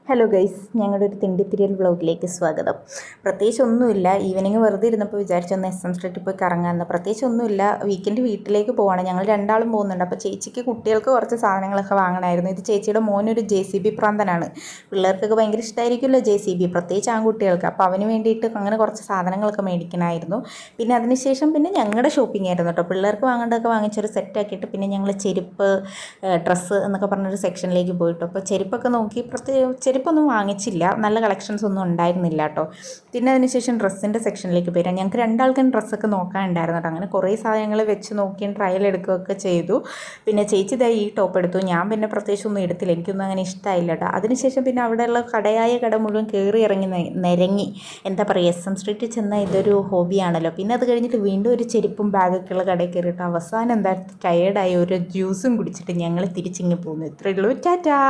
Hello guys, ഞങ്ങളുടെ ഒരു തിണ്ടിത്തിരിയൽ വ്ളോഗിലേക്ക് സ്വാഗതം. പ്രത്യേകിച്ച് ഒന്നുമില്ല, ഈവനിങ് വെറുതെ ഇരുന്നപ്പോൾ വിചാരിച്ചൊന്ന് എസ് എം സ്ട്രീറ്റിൽ പോയി കറങ്ങാമെന്ന്. പ്രത്യേകിച്ച് ഒന്നുമില്ല, വീക്കെൻഡ് വീട്ടിലേക്ക് പോവാണ്. ഞങ്ങൾ രണ്ടാളും പോകുന്നുണ്ട്. അപ്പോൾ ചേച്ചിക്ക് കുട്ടികൾക്ക് കുറച്ച് സാധനങ്ങളൊക്കെ വാങ്ങണമായിരുന്നു. ഇത് ചേച്ചിയുടെ മോനൊരു JCB പ്രാന്തനാണ്. പിള്ളേർക്കൊക്കെ ഭയങ്കര ഇഷ്ടമായിരിക്കുമല്ലോ JCB, പ്രത്യേകിച്ച് ആൺകുട്ടികൾക്ക്. അപ്പോൾ അവന് വേണ്ടിയിട്ട് അങ്ങനെ കുറച്ച് സാധനങ്ങളൊക്കെ മേടിക്കണമായിരുന്നു. പിന്നെ അതിനുശേഷം ഞങ്ങളുടെ ഷോപ്പിംഗ് ആയിരുന്നു കേട്ടോ. പിള്ളേർക്ക് വാങ്ങേണ്ടതൊക്കെ വാങ്ങിച്ചൊരു സെറ്റാക്കിയിട്ട് പിന്നെ ഞങ്ങൾ ചെരുപ്പ്, ഡ്രസ്സ് എന്നൊക്കെ പറഞ്ഞൊരു സെക്ഷനിലേക്ക് പോയിട്ടു. അപ്പോൾ ചെരുപ്പൊക്കെ നോക്കി, ചെരുപ്പൊന്നും വാങ്ങിച്ചില്ല, നല്ല കളക്ഷൻസ് ഒന്നും ഉണ്ടായിരുന്നില്ല കേട്ടോ. പിന്നെ അതിനുശേഷം ഡ്രസ്സിൻ്റെ സെക്ഷനിലേക്ക് വരാം. ഞങ്ങൾക്ക് രണ്ടാൾക്കും ഡ്രസ്സൊക്കെ നോക്കാനുണ്ടായിരുന്നു കേട്ടോ. അങ്ങനെ കുറേ സാധനങ്ങൾ വെച്ച് നോക്കിയും ട്രയൽ എടുക്കുകയൊക്കെ ചെയ്തു. പിന്നെ ചേച്ചി ഇതാ ഈ ടോപ്പ് എടുത്തു. ഞാൻ പിന്നെ പ്രത്യേകിച്ചൊന്നും എടുത്തില്ല, എനിക്കൊന്നും അങ്ങനെ ഇഷ്ടമായില്ല കേട്ടോ. അതിനുശേഷം പിന്നെ അവിടെയുള്ള കട മുഴുവൻ കയറി ഇറങ്ങി നിരങ്ങി. എന്താ പറയുക, SM സ്ട്രീറ്റിൽ ചെന്ന ഇതൊരു ഹോബിയാണല്ലോ. പിന്നെ അത് കഴിഞ്ഞിട്ട് വീണ്ടും ഒരു ചെരുപ്പും ബാഗൊക്കെയുള്ള കടയിൽ കയറിയിട്ട് അവസാനം എന്താ ടയേർഡായി ഒരു ജ്യൂസും കുടിച്ചിട്ട് ഞങ്ങൾ തിരിച്ചിങ്ങ് പോകുന്നു. ഇത്രയേ ഉള്ളൂ. ടാറ്റാ.